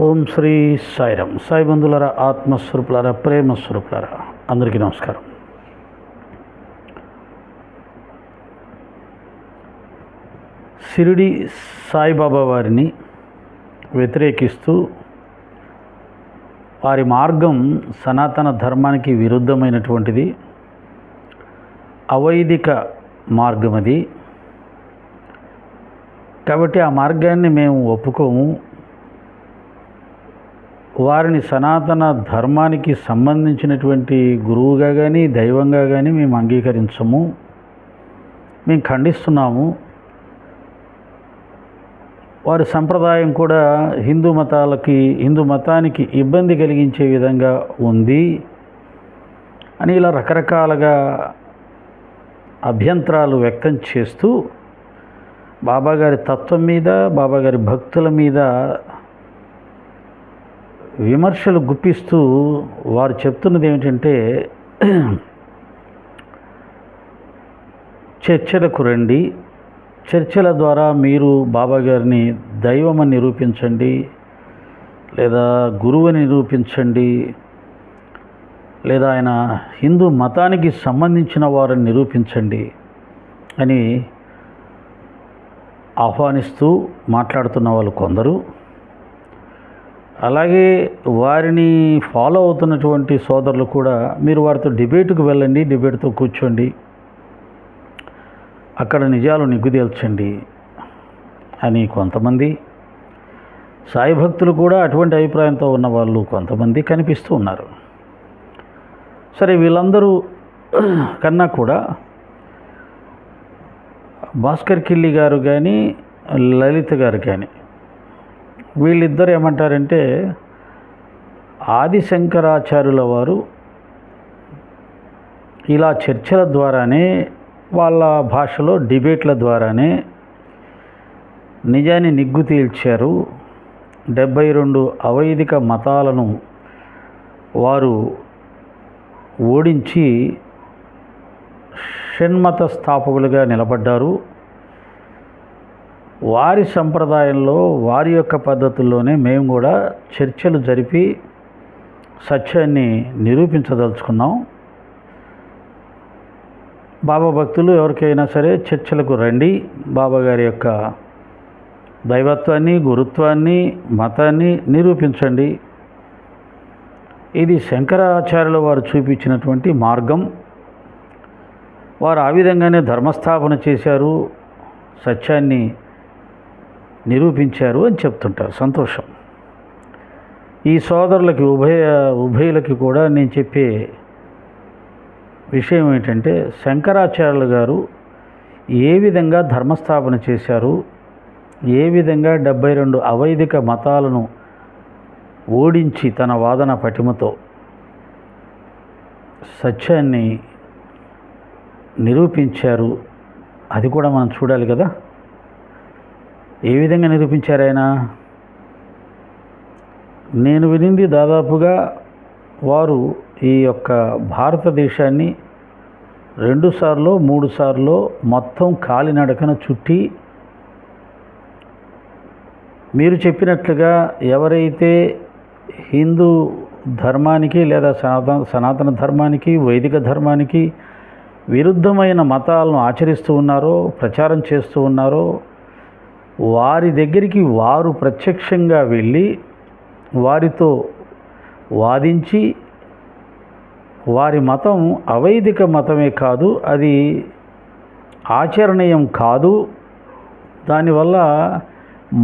ఓం శ్రీ సాయిరామ్. సాయి బంధువులారా, ఆత్మస్వరూపులారా, ప్రేమస్వరూపులారా, అందరికీ నమస్కారం. షిరిడి సాయిబాబా వారిని వ్యతిరేకిస్తూ వారి మార్గం సనాతన ధర్మానికి విరుద్ధమైనటువంటిది, అవైదిక మార్గం అది. కాబట్టి ఆ మార్గాన్ని మేము ఒప్పుకోము. వారిని సనాతన ధర్మానికి సంబంధించినటువంటి గురువుగా కానీ దైవంగా కానీ మేము అంగీకరించము, మేము ఖండిస్తున్నాము. వారి సంప్రదాయం కూడా హిందూ మతానికి ఇబ్బంది కలిగించే విధంగా ఉంది అని ఇలా రకరకాలుగా అభ్యంతరాలు వ్యక్తం చేస్తూ బాబాగారి తత్వం మీద, బాబాగారి భక్తుల మీద విమర్శలు గుప్పిస్తూ వారు చెప్తున్నది ఏమిటంటే, చర్చలకు రండి, చర్చల ద్వారా మీరు బాబాగారిని దైవమని నిరూపించండి, లేదా గురువుని నిరూపించండి, లేదా ఆయన హిందూ మతానికి సంబంధించిన వారిని నిరూపించండి అని ఆహ్వానిస్తూ మాట్లాడుతున్న వాళ్ళు కొందరు. అలాగే వారిని ఫాలో అవుతున్నటువంటి సోదరులు కూడా, మీరు వారితో డిబేట్కు వెళ్ళండి, డిబేట్తో కూర్చోండి, అక్కడ నిజాలు నిగ్గుదేల్చండి అని కొంతమంది. సాయి భక్తులు కూడా అటువంటి అభిప్రాయంతో ఉన్న వాళ్ళు కొంతమంది కనిపిస్తూ ఉన్నారు. సరే, వీళ్ళందరూ కన్నా కూడా భాస్కర్ కిల్లి గారు కానీ లలిత గారు కానీ, వీళ్ళిద్దరు ఏమంటారంటే, ఆది శంకరాచార్యుల వారు ఇలా చర్చల ద్వారానే, వాళ్ళ భాషలో డిబేట్ల ద్వారానే నిజాన్ని నిగ్గు తేల్చారు. 72 అవైదిక మతాలను వారు ఓడించి షణ్మత స్థాపకులుగా నిలబడ్డారు. వారి సంప్రదాయంలో, వారి యొక్క పద్ధతుల్లోనే మేము కూడా చర్చలు జరిపి సత్యాన్ని నిరూపించదలుచుకున్నాం. బాబా భక్తులు ఎవరికైనా సరే చర్చలకు రండి, బాబాగారి యొక్క దైవత్వాన్ని, గురుత్వాన్ని, మతాన్ని నిరూపించండి. ఇది శంకరాచార్యుల వారు చూపించినటువంటి మార్గం. వారు ఆ విధంగానే ధర్మస్థాపన చేశారు, సత్యాన్ని నిరూపించారు అని చెప్తుంటారు. సంతోషం. ఈ సోదరులకి ఉభయులకి కూడా నేను చెప్పే విషయం ఏంటంటే, శంకరాచార్యులు గారు ఏ విధంగా ధర్మస్థాపన చేశారు, ఏ విధంగా 72 అవైదిక మతాలను ఓడించి తన వాదన పటిమతో సత్యాన్ని నిరూపించారు, అది కూడా మనం చూడాలి కదా. ఏ విధంగా నిరూపించారు ఆయన? నేను వినింది దాదాపుగా వారు ఈ యొక్క భారతదేశాన్ని 2 సార్లు 3 సార్లు మొత్తం కాలినడకన చుట్టి, మీరు చెప్పినట్లుగా ఎవరైతే హిందూ ధర్మానికి లేదా సనాతన ధర్మానికి, వైదిక ధర్మానికి విరుద్ధమైన మతాలను ఆచరిస్తూ ఉన్నారో, ప్రచారం చేస్తూ ఉన్నారో, వారి దగ్గరికి వారు ప్రత్యక్షంగా వెళ్ళి వారితో వాదించి, వారి మతం అవైదిక మతమే కాదు, అది ఆచరణీయం కాదు, దానివల్ల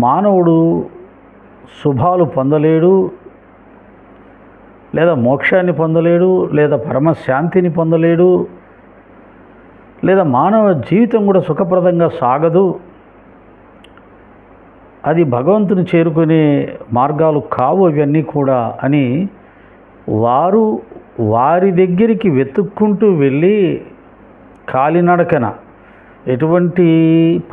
మానవుడు శుభాలు పొందలేడు, లేదా మోక్షాన్ని పొందలేడు, లేదా పరమశాంతిని పొందలేడు, లేదా మానవ జీవితం కూడా సుఖప్రదంగా సాగదు, అది భగవంతుని చేరుకునే మార్గాలు కావు ఇవన్నీ కూడా అని వారు వారి దగ్గరికి వెతుక్కుంటూ వెళ్ళి, కాలినడకన, ఎటువంటి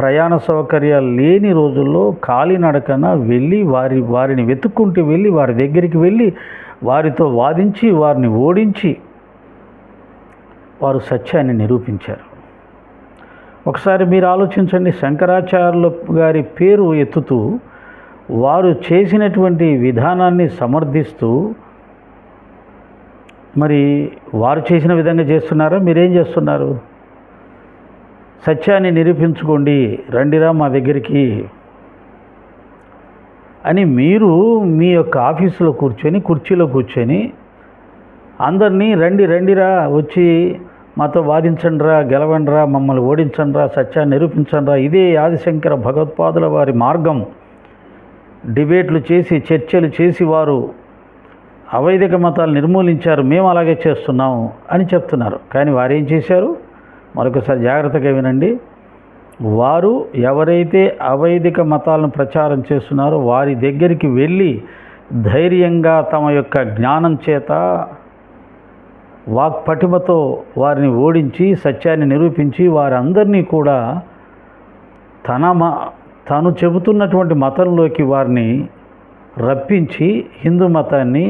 ప్రయాణ సౌకర్యాలు లేని రోజుల్లో కాలినడకన వెళ్ళి వారిని వెతుక్కుంటూ వెళ్ళి వారి దగ్గరికి వెళ్ళి వారితో వాదించి, వారిని ఓడించి వారు సత్యాన్ని నిరూపించారు. ఒకసారి మీరు ఆలోచించండి, శంకరాచార్యుల గారి పేరు ఎత్తుతూ వారు చేసినటువంటి విధానాన్ని సమర్థిస్తూ మరి వారు చేసిన విధంగా చేస్తున్నారా? మీరేం చేస్తున్నారు? సత్యాన్ని నిరూపించుకోండి, రండిరా మా దగ్గరికి అని మీరు మీ యొక్క ఆఫీసులో కూర్చొని, కుర్చీలో కూర్చొని అందరినీ రండిరా వచ్చి మాతో వాదించండిరా, గెలవండిరా, మమ్మల్ని ఓడించండిరా, సత్యాన్ని నిరూపించండిరా, ఇదే ఆదిశంకర భగవత్పాదుల వారి మార్గం. డిబేట్లు చేసి, చర్చలు చేసి వారు అవైదిక మతాలు నిర్మూలించారు, మేము అలాగే చేస్తున్నాము అని చెప్తున్నారు. కానీ వారు ఏం చేశారు? మరొకసారి జాగ్రత్తగా వినండి. వారు ఎవరైతే అవైదిక మతాలను ప్రచారం చేస్తున్నారో వారి దగ్గరికి వెళ్ళి ధైర్యంగా తమ యొక్క జ్ఞానం చేత, వాక్పటిమతో వారిని ఓడించి, సత్యాన్ని నిరూపించి వారందరినీ కూడా తను చెబుతున్నటువంటి మతంలోకి వారిని రప్పించి హిందూ మతాన్ని,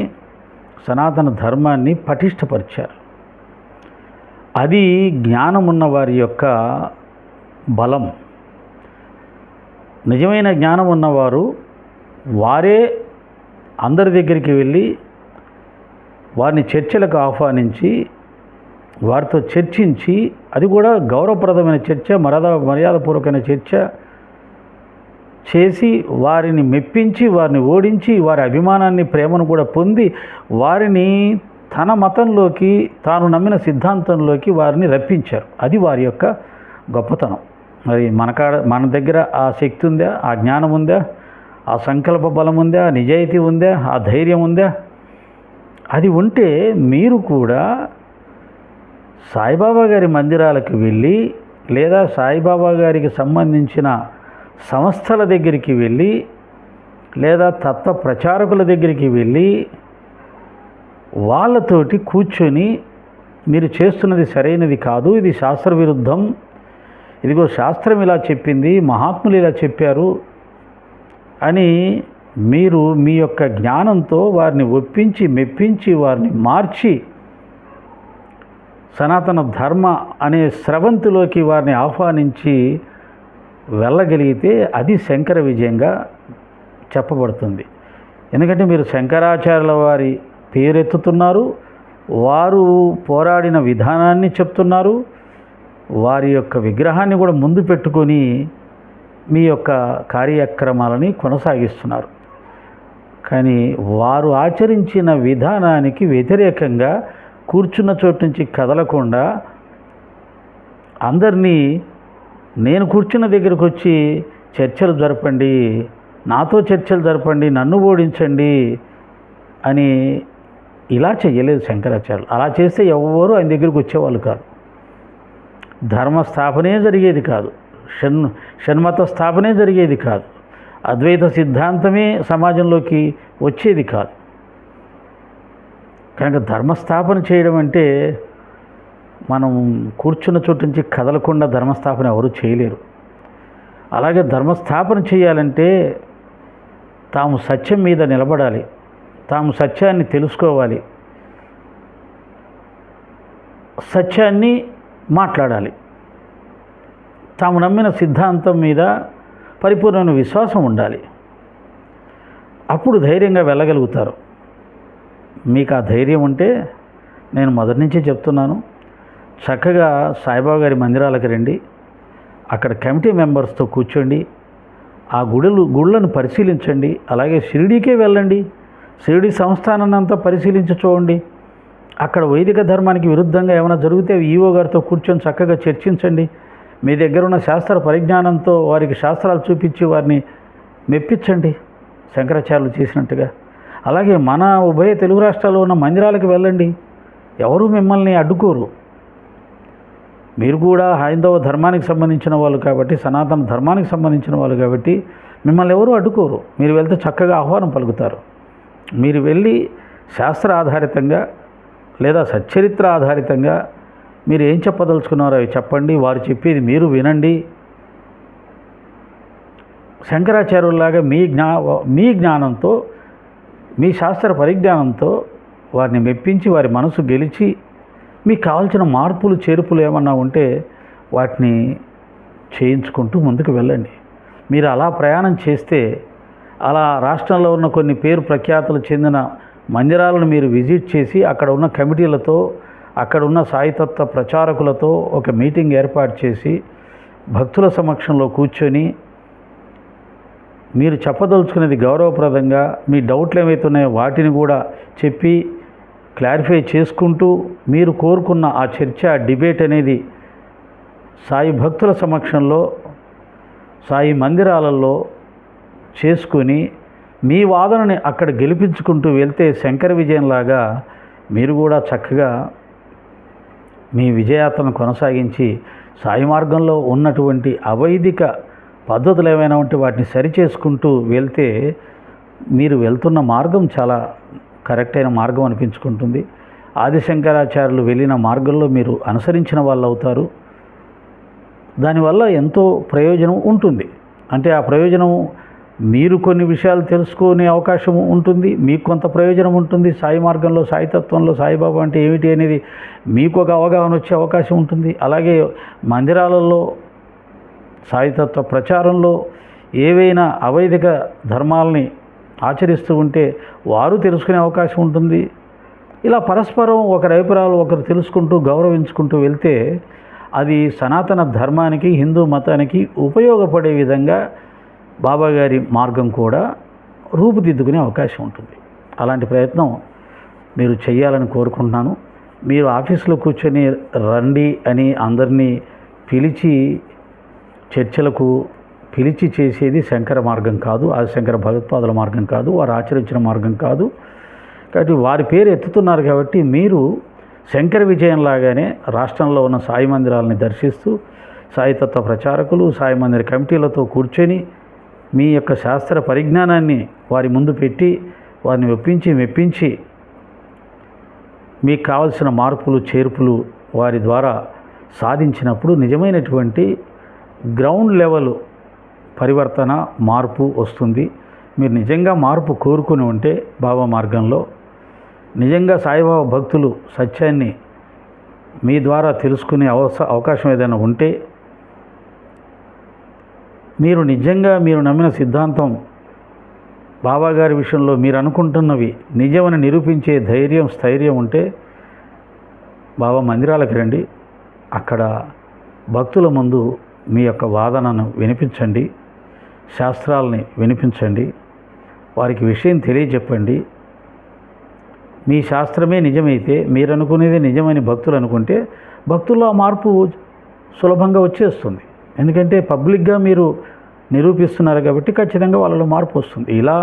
సనాతన ధర్మాన్ని పటిష్టపరిచారు. అది జ్ఞానం ఉన్న వారి యొక్క బలం. నిజమైన జ్ఞానం ఉన్నవారు వారే అందరి దగ్గరికి వెళ్ళి వారిని చర్చలకు ఆహ్వానించి వారితో చర్చించి, అది కూడా గౌరవప్రదమైన చర్చ, మర్యాదపూర్వకమైన చర్చ చేసి వారిని మెప్పించి, వారిని ఓడించి, వారి అభిమానాన్ని, ప్రేమను కూడా పొంది వారిని తన మతంలోకి, తాను నమ్మిన సిద్ధాంతంలోకి వారిని రప్పించారు. అది వారి యొక్క గొప్పతనం. మరి మన దగ్గర ఆ శక్తి ఉందా? ఆ జ్ఞానం ఉందా? ఆ సంకల్ప బలం ఉందా? ఆ నిజాయితీ ఉందా? ఆ ధైర్యం ఉందా? అది ఉంటే మీరు కూడా సాయిబాబా గారి మందిరాలకు వెళ్ళి, లేదా సాయిబాబా గారికి సంబంధించిన సంస్థల దగ్గరికి వెళ్ళి, లేదా తత్వ ప్రచారకుల దగ్గరికి వెళ్ళి వాళ్ళతోటి కూర్చొని మీరు చేస్తున్నది సరైనది కాదు, ఇది శాస్త్ర విరుద్ధం, ఇదిగో శాస్త్రం ఇలా చెప్పింది, మహాత్ములు ఇలా చెప్పారు అని మీరు మీ యొక్క జ్ఞానంతో వారిని ఒప్పించి, మెప్పించి, వారిని మార్చి సనాతన ధర్మ అనే స్రవంతిలోకి వారిని ఆహ్వానించి వెళ్ళగలిగితే అది శంకర విజయంగా చెప్పబడుతుంది. ఎందుకంటే మీరు శంకరాచార్యుల వారి పేరెత్తుతున్నారు, వారు పోరాడిన విధానాన్ని చెప్తున్నారు, వారి యొక్క విగ్రహాన్ని కూడా ముందు పెట్టుకొని మీ యొక్క కార్యక్రమాలని కొనసాగిస్తున్నారు. కానీ వారు ఆచరించిన విధానానికి వ్యతిరేకంగా కూర్చున్న చోటు నుంచి కదలకుండా అందరినీ నేను కూర్చున్న దగ్గరకు వచ్చి చర్చలు జరపండి, నాతో చర్చలు జరపండి, నన్ను ఓడించండి అని ఇలా చేయలేదు శంకరాచార్యులు. అలా చేస్తే ఎవరు ఆయన దగ్గరికి వచ్చేవాళ్ళు కాదు. ధర్మస్థాపనే జరిగేది కాదు, షణ్మత స్థాపనే జరిగేది కాదు, అద్వైత సిద్ధాంతమే సమాజంలోకి వచ్చేది కాదు. కనుక ధర్మస్థాపన చేయడం అంటే మనం కూర్చున్న చోటు నుంచి కదలకుండా ధర్మస్థాపన ఎవరు చేయలేరు. అలాగే ధర్మస్థాపన చేయాలంటే తాము సత్యం మీద నిలబడాలి, తాము సత్యాన్ని తెలుసుకోవాలి, సత్యాన్ని మాట్లాడాలి, తాము నమ్మిన సిద్ధాంతం మీద పరిపూర్ణమైన విశ్వాసం ఉండాలి. అప్పుడు ధైర్యంగా వెళ్ళగలుగుతారు. మీకు ఆ ధైర్యం ఉంటే నేను మొదటి నుంచే చెప్తున్నాను, చక్కగా సాయిబాబా గారి మందిరాలకు రండి, అక్కడ కమిటీ మెంబర్స్తో కూర్చోండి, ఆ గుళ్ళను పరిశీలించండి. అలాగే షిరిడీకే వెళ్ళండి, షిరిడీ సంస్థానాన్ని అంతా పరిశీలించి చూడండి. అక్కడ వైదిక ధర్మానికి విరుద్ధంగా ఏమైనా జరిగితే ఈవో గారితో కూర్చొని చక్కగా చర్చించండి. మీ దగ్గర ఉన్న శాస్త్ర పరిజ్ఞానంతో వారికి శాస్త్రాలు చూపించి వారిని మెప్పించండి శంకరాచార్యులు చేసినట్టుగా. అలాగే మన ఉభయ తెలుగు రాష్ట్రాల్లో ఉన్న మందిరాలకు వెళ్ళండి, ఎవరు మిమ్మల్ని అడ్డుకోరు. మీరు కూడా హైందవ ధర్మానికి సంబంధించిన వాళ్ళు కాబట్టి, సనాతన ధర్మానికి సంబంధించిన వాళ్ళు కాబట్టి మిమ్మల్ని ఎవరు అడ్డుకోరు. మీరు వెళ్తే చక్కగా ఆహ్వానం పలుకుతారు. మీరు వెళ్ళి శాస్త్ర ఆధారితంగా లేదా సచ్చరిత్ర ఆధారితంగా మీరు ఏం చెప్పదలుచుకున్నారో అవి చెప్పండి, వారు చెప్పేది మీరు వినండి. శంకరాచార్యుల్లాగా మీ జ్ఞానంతో, మీ శాస్త్ర పరిజ్ఞానంతో వారిని మెప్పించి వారి మనసు గెలిచి మీకు కావాల్సిన మార్పులు చేర్పులు ఏమన్నా ఉంటే వాటిని చేయించుకుంటూ ముందుకు వెళ్ళండి. మీరు అలా ప్రయాణం చేస్తే అలా రాష్ట్రంలో ఉన్న కొన్ని పేరు ప్రఖ్యాతులు చెందిన మందిరాలను మీరు విజిట్ చేసి అక్కడ ఉన్న కమిటీలతో, అక్కడ ఉన్న సాయితత్వ ప్రచారకులతో ఒక మీటింగ్ ఏర్పాటు చేసి భక్తుల సమక్షంలో కూర్చొని మీరు చెప్పదలుచుకునేది గౌరవప్రదంగా మీ డౌట్లు ఏవైతున్నాయో వాటిని కూడా చెప్పి క్లారిఫై చేసుకుంటూ మీరు కోరుకున్న ఆ చర్చ, డిబేట్ అనేది సాయి భక్తుల సమక్షంలో సాయి మందిరాలలో చేసుకొని మీ వాదనని అక్కడ గెలిపించుకుంటూ వెళ్తే శంకర విజయంలాగా మీరు కూడా చక్కగా మీ విజయాత్రను కొనసాగించి సాయి మార్గంలో ఉన్నటువంటి అవైదిక పద్ధతులు ఏమైనా ఉంటే వాటిని సరిచేసుకుంటూ వెళ్తే మీరు వెళ్తున్న మార్గం చాలా కరెక్ట్ అయిన మార్గం అనిపించుకుంటుంది. ఆదిశంకరాచార్యులు వెళ్ళిన మార్గంలో మీరు అనుసరించిన వాళ్ళు అవుతారు. దానివల్ల ఎంతో ప్రయోజనం ఉంటుంది. అంటే ఆ ప్రయోజనం మీరు కొన్ని విషయాలు తెలుసుకునే అవకాశం ఉంటుంది, మీకు కొంత ప్రయోజనం ఉంటుంది. సాయి మార్గంలో, సాయితత్వంలో సాయిబాబా అంటే ఏమిటి అనేది మీకు ఒక అవగాహన వచ్చే అవకాశం ఉంటుంది. అలాగే మందిరాలలో సాయితత్వ ప్రచారంలో ఏవైనా అవైదిక ధర్మాలని ఆచరిస్తూ ఉంటే వారు తెలుసుకునే అవకాశం ఉంటుంది. ఇలా పరస్పరం ఒకరి అభిప్రాయాలు ఒకరు తెలుసుకుంటూ గౌరవించుకుంటూ వెళ్తే అది సనాతన ధర్మానికి, హిందూ మతానికి ఉపయోగపడే విధంగా బాబాగారి మార్గం కూడా రూపుదిద్దుకునే అవకాశం ఉంటుంది. అలాంటి ప్రయత్నం మీరు చేయాలని కోరుకుంటున్నాను. మీరు ఆఫీసులో కూర్చొని రండి అని అందరినీ పిలిచి చర్చలకు పిలిచి చేసేది శంకర మార్గం కాదు, అది శంకర భగవత్పాదుల మార్గం కాదు, వారు ఆచరించిన మార్గం కాదు. కాబట్టి వారి పేరు ఎత్తుతున్నారు కాబట్టి మీరు శంకర విజయంలాగానే రాష్ట్రంలో ఉన్న సాయి మందిరాలని దర్శిస్తూ సాయితత్వ ప్రచారకులు, సాయి మందిర కమిటీలతో కూర్చొని మీ యొక్క శాస్త్ర పరిజ్ఞానాన్ని వారి ముందు పెట్టి వారిని ఒప్పించి మెప్పించి మీకు కావలసిన మార్పులు చేర్పులు వారి ద్వారా సాధించినప్పుడు నిజమైనటువంటి గ్రౌండ్ లెవెల్ పరివర్తన, మార్పు వస్తుంది. మీరు నిజంగా మార్పు కోరుకుని ఉంటే బాబా మార్గంలో, నిజంగా సాయిబాబా భక్తులు సత్యాన్ని మీ ద్వారా తెలుసుకునే అవకాశం ఏదైనా ఉంటే, మీరు నిజంగా మీరు నమ్మిన సిద్ధాంతం బాబాగారి విషయంలో మీరు అనుకుంటున్నవి నిజమని నిరూపించే ధైర్యం, స్థైర్యం ఉంటే బాబా మందిరాలకు రండి. అక్కడ భక్తుల ముందు మీ యొక్క వాదనను వినిపించండి, శాస్త్రాలని వినిపించండి, వారికి విషయం తెలియజెప్పండి. మీ శాస్త్రమే నిజమైతే, మీరు అనుకునేది నిజమని భక్తులు అనుకుంటే భక్తుల్లో ఆ మార్పు సులభంగా వచ్చేస్తుంది. ఎందుకంటే పబ్లిక్గా మీరు నిరూపిస్తున్నారు కాబట్టి ఖచ్చితంగా వాళ్ళలో మార్పు వస్తుంది. ఇలా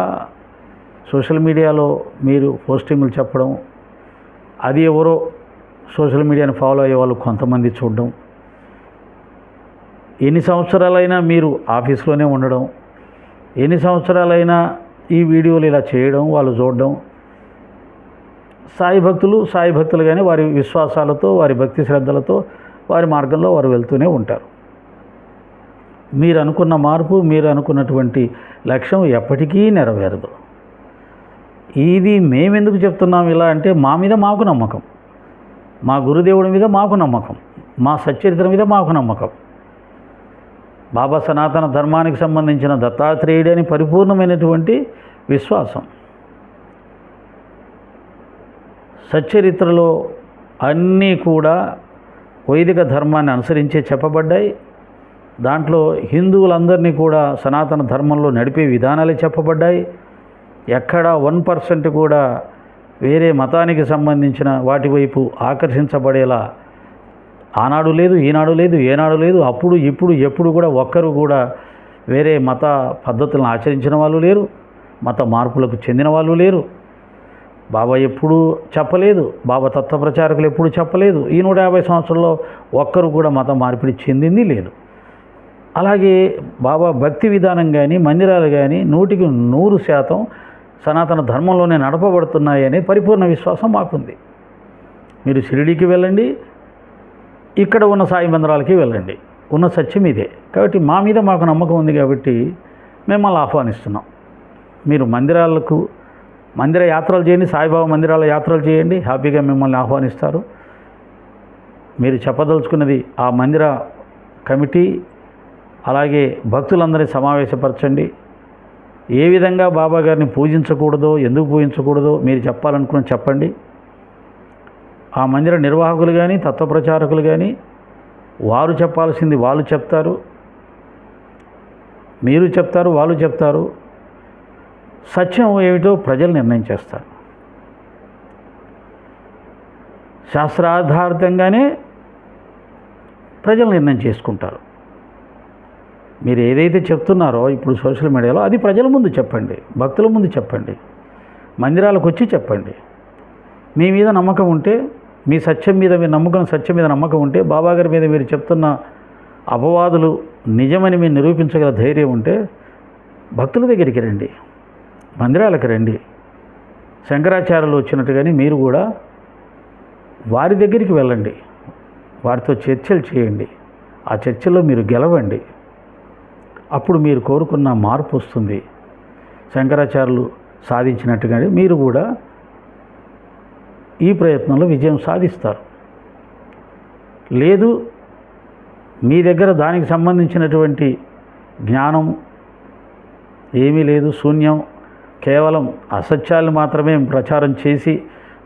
సోషల్ మీడియాలో మీరు పోస్టింగ్లు చెప్పడం, అది ఎవరో సోషల్ మీడియాని ఫాలో అయ్యే వాళ్ళు కొంతమంది చూడడం, ఎన్ని సంవత్సరాలైనా మీరు ఆఫీస్లోనే ఉండడం, ఎన్ని సంవత్సరాలైనా ఈ వీడియోలు ఇలా చేయడం, వాళ్ళు చూడడం, సాయి భక్తులుగానే వారి విశ్వాసాలతో, వారి భక్తి శ్రద్ధలతో వారి మార్గంలో వారు వెళ్తూనే ఉంటారు. మీరు అనుకున్న మార్పు, మీరు అనుకున్నటువంటి లక్ష్యం ఎప్పటికీ నెరవేరదు. ఇది మేమెందుకు చెప్తున్నాం ఇలా అంటే, మా మీద మాకు నమ్మకం, మా గురుదేవుడి మీద మాకు నమ్మకం, మా సచ్చరిత్ర మీద మాకు నమ్మకం. బాబా సనాతన ధర్మానికి సంబంధించిన దత్తాత్రేయుడు అని పరిపూర్ణమైనటువంటి విశ్వాసం. సచ్చరిత్రలో అన్నీ కూడా వైదిక ధర్మాన్ని అనుసరించే చెప్పబడ్డాయి. దాంట్లో హిందువులందరినీ కూడా సనాతన ధర్మంలో నడిపే విధానాలే చెప్పబడ్డాయి. ఎక్కడ 1% కూడా వేరే మతానికి సంబంధించిన వాటి వైపు ఆకర్షించబడేలా ఆనాడు లేదు, ఈనాడు లేదు, ఏనాడు లేదు, అప్పుడు ఇప్పుడు ఎప్పుడు కూడా ఒక్కరు కూడా వేరే మత పద్ధతులను ఆచరించిన వాళ్ళు లేరు, మత మార్పులకు చెందిన వాళ్ళు లేరు. బాబా ఎప్పుడూ చెప్పలేదు, బాబా తత్వ ప్రచారకులు ఎప్పుడూ చెప్పలేదు. ఈ 150 సంవత్సరాల్లో ఒక్కరు కూడా మత మార్పిడి చెందింది లేదు. అలాగే బాబా భక్తి విధానం కానీ, మందిరాలు కానీ 100% సనాతన ధర్మంలోనే నడపబడుతున్నాయనే పరిపూర్ణ విశ్వాసం మాకుంది. మీరు షిరిడీకి వెళ్ళండి, ఇక్కడ ఉన్న సాయి మందిరాలకి వెళ్ళండి, ఉన్న సత్యం ఇదే. కాబట్టి మా మీద మాకు నమ్మకం ఉంది కాబట్టి మిమ్మల్ని ఆహ్వానిస్తున్నాం. మీరు మందిర యాత్రలు చేయండి, సాయిబాబా మందిరాల యాత్రలు చేయండి, హ్యాపీగా మిమ్మల్ని ఆహ్వానిస్తారు. మీరు చెప్పదలుచుకున్నది ఆ మందిర కమిటీ అలాగే భక్తులందరినీ సమావేశపరచండి. ఏ విధంగా బాబా గారిని పూజించకూడదో, ఎందుకు పూజించకూడదో మీరు చెప్పాలనుకున్న చెప్పండి. ఆ మందిర నిర్వాహకులు కానీ, తత్వప్రచారకులు కానీ వారు చెప్పాల్సింది వాళ్ళు చెప్తారు, మీరు చెప్తారు, వాళ్ళు చెప్తారు. సత్యం ఏమిటో ప్రజలు నిర్ణయం చేస్తారు. శాస్త్రాధారితంగానే ప్రజలు నిర్ణయం చేసుకుంటారు. మీరు ఏదైతే చెప్తున్నారో ఇప్పుడు సోషల్ మీడియాలో అది ప్రజల ముందు చెప్పండి, భక్తుల ముందు చెప్పండి, మందిరాలకు వచ్చి చెప్పండి. మీ మీద నమ్మకం ఉంటే, మీ సత్యం మీద మీరు నమ్మకం, సత్యం మీద నమ్మకం ఉంటే, బాబాగారి మీద మీరు చెప్తున్న అపవాదులు నిజమని మీరు నిరూపించగల ధైర్యం ఉంటే భక్తుల దగ్గరికి రండి, మందిరాలకు రండి. శంకరాచార్యులు వచ్చినట్టుగానే మీరు కూడా వారి దగ్గరికి వెళ్ళండి, వారితో చర్చలు చేయండి. ఆ చర్చల్లో మీరు గెలవండి. అప్పుడు మీరు కోరుకున్న మార్పు వస్తుంది. శంకరాచార్యులు సాధించినట్టుగానే మీరు కూడా ఈ ప్రయత్నంలో విజయం సాధిస్తారు. లేదు, మీ దగ్గర దానికి సంబంధించినటువంటి జ్ఞానం ఏమీ లేదు, శూన్యం, కేవలం అసత్యాలు మాత్రమే ప్రచారం చేసి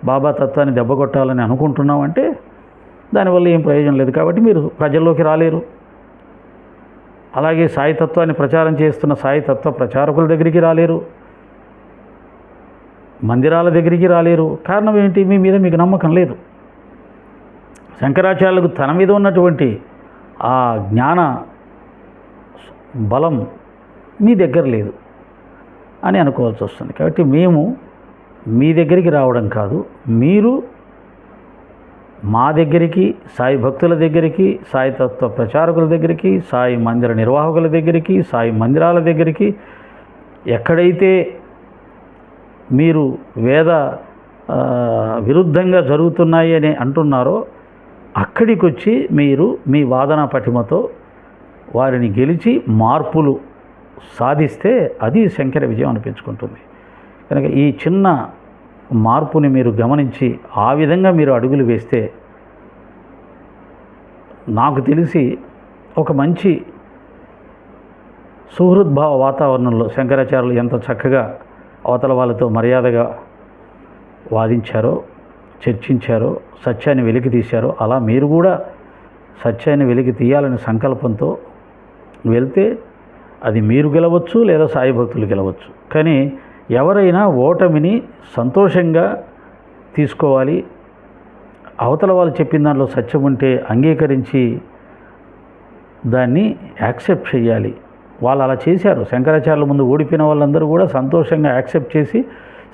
బాబా తత్వాన్ని దెబ్బకొట్టాలని అనుకుంటున్నామంటే దానివల్ల ఏం ప్రయోజనం లేదు. కాబట్టి మీరు ప్రజల్లోకి రాలేరు. అలాగే సాయి తత్వాన్ని ప్రచారం చేస్తున్న సాయి తత్వ ప్రచారకుల దగ్గరికి రాలేరు, మందిరాల దగ్గరికి రాలేరు. కారణం ఏంటి? మీ మీద మీకు నమ్మకం లేదు. శంకరాచార్యులకు తన మీద ఉన్నటువంటి ఆ జ్ఞాన బలం మీ దగ్గర లేదు అని అనుకోవాల్సి వస్తుంది. కాబట్టి మేము మీ దగ్గరికి రావడం కాదు, మీరు మా దగ్గరికి, సాయి భక్తుల దగ్గరికి, సాయి తత్వ ప్రచారకుల దగ్గరికి, సాయి మందిర నిర్వాహకుల దగ్గరికి, సాయి మందిరాల దగ్గరికి, ఎక్కడైతే మీరు వేద విరుద్ధంగా జరుగుతున్నాయి అని అంటున్నారో అక్కడికి వచ్చి మీరు మీ వాదన పటిమతో వారిని గెలిచి మార్పులు సాధిస్తే అది శంకర విజయం అనిపించుకుంటుంది. కనుక ఈ చిన్న మార్పుని మీరు గమనించి ఆ విధంగా మీరు అడుగులు వేస్తే నాకు తెలిసి ఒక మంచి సుహృద్భావ వాతావరణంలో శంకరాచార్యులు ఎంత చక్కగా అవతల వాళ్ళతో మర్యాదగా వాదించారో, చర్చించారో, సత్యాన్ని వెలికి తీశారో అలా మీరు కూడా సత్యాన్ని వెలికి తీయాలనే సంకల్పంతో వెళ్తే అది మీరు గెలవచ్చు, లేదా సాయి భక్తులు గెలవచ్చు. కానీ ఎవరైనా ఓటమిని సంతోషంగా తీసుకోవాలి. అవతల వాళ్ళు చెప్పిన దాంట్లో సత్యం ఉంటే అంగీకరించి దాన్ని యాక్సెప్ట్ చేయాలి. వాళ్ళు అలా చేశారు. శంకరాచార్యుల ముందు ఓడిపోయిన వాళ్ళందరూ కూడా సంతోషంగా యాక్సెప్ట్ చేసి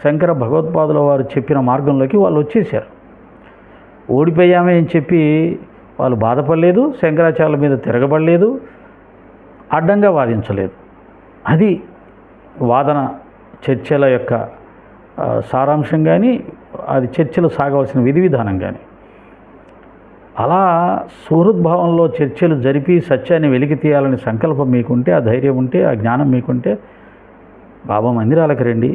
శంకర భగవత్పాదుల వారు చెప్పిన మార్గంలోకి వాళ్ళు వచ్చేసారు. ఓడిపోయామే అని చెప్పి వాళ్ళు బాధపడలేదు, శంకరాచార్యుల మీద తిరగబడలేదు, అడ్డంగా వాదించలేదు. అది వాదన చర్చల యొక్క సారాంశం కానీ, అది చర్చలు సాగవలసిన విధి విధానం కానీ. అలా సుహృద్భావంలో చర్చలు జరిపి సత్యాన్ని వెలికి తీయాలనే సంకల్పం మీకుంటే, ఆ ధైర్యం ఉంటే, ఆ జ్ఞానం మీకుంటే బాబా మందిరాలకు రండి.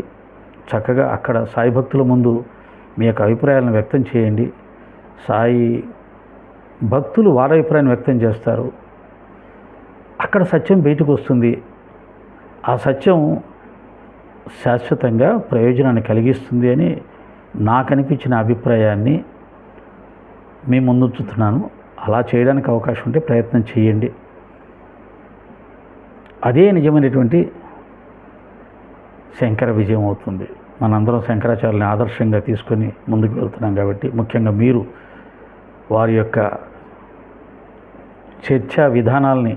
చక్కగా అక్కడ సాయి భక్తుల ముందు మీ యొక్క అభిప్రాయాలను వ్యక్తం చేయండి. సాయి భక్తులు వారి అభిప్రాయాన్ని వ్యక్తం చేస్తారు. అక్కడ సత్యం బయటకు వస్తుంది. ఆ సత్యం శాశ్వతంగా ప్రయోజనాన్ని కలిగిస్తుంది అని నాకు అనిపించిన అభిప్రాయాన్ని మీ ముందుంచుతున్నాను. అలా చేయడానికి అవకాశం ఉంటే ప్రయత్నం చేయండి. అదే నిజమైనటువంటి శంకర విజయం అవుతుంది. మనందరం శంకరాచార్యులని ఆదర్శంగా తీసుకొని ముందుకు వెళ్తున్నాం కాబట్టి, ముఖ్యంగా మీరు వారి యొక్క చర్చా విధానాల్ని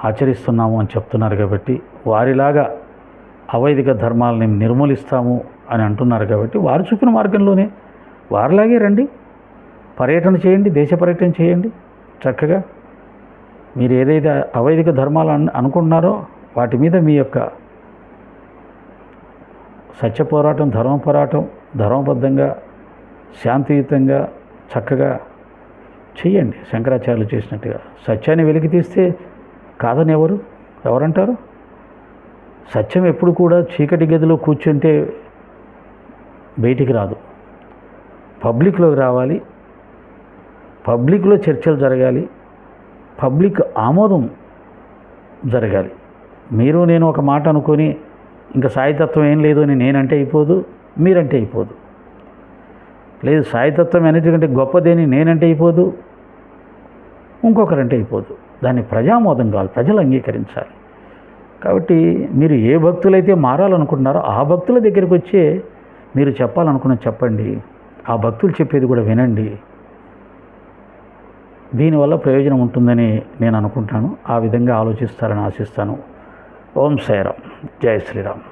ఆచరిస్తున్నాము అని చెప్తున్నారు కాబట్టి, వారిలాగా అవైదిక ధర్మాలని నిర్మూలిస్తాము అని అంటున్నారు కాబట్టి, వారు చూపిన మార్గంలోనే వారిలాగే రండి, పర్యటన చేయండి, దేశ పర్యటన చేయండి. చక్కగా మీరు ఏదైతే అవైదిక ధర్మాలు అనుకుంటున్నారో వాటి మీద మీ యొక్క సత్య పోరాటం, ధర్మ పోరాటం ధర్మబద్ధంగా, శాంతియుతంగా చక్కగా చెయ్యండి. శంకరాచార్యులు చేసినట్టుగా సత్యాన్ని వెలికి తీస్తే కాదని ఎవరంటారు? సత్యం ఎప్పుడు కూడా చీకటి గదిలో కూర్చుంటే బయటికి రాదు. పబ్లిక్లోకి రావాలి, పబ్లిక్లో చర్చలు జరగాలి, పబ్లిక్ ఆమోదం జరగాలి. మీరు నేను ఒక మాట అనుకొని ఇంకా సాయితత్వం ఏం లేదు అని నేనంటే అయిపోదు, మీరంటే అయిపోదు. లేదు సాయితత్వం అన్నిటికంటే గొప్పదేని నేనంటే అయిపోదు, ఇంకొకరంటే అయిపోదు. దాన్ని ప్రజామోదం కావాలి, ప్రజలు అంగీకరించాలి. కాబట్టి మీరు ఏ భక్తులైతే మారాలనుకుంటున్నారో ఆ భక్తుల దగ్గరికి వచ్చే మీరు చెప్పాలనుకున్నది చెప్పండి, ఆ భక్తులు చెప్పేది కూడా వినండి. దీనివల్ల ప్రయోజనం ఉంటుందని నేను అనుకుంటాను. ఆ విధంగా ఆలోచిస్తారని ఆశిస్తాను. ఓం సాయిరామ్. జై శ్రీరామ్.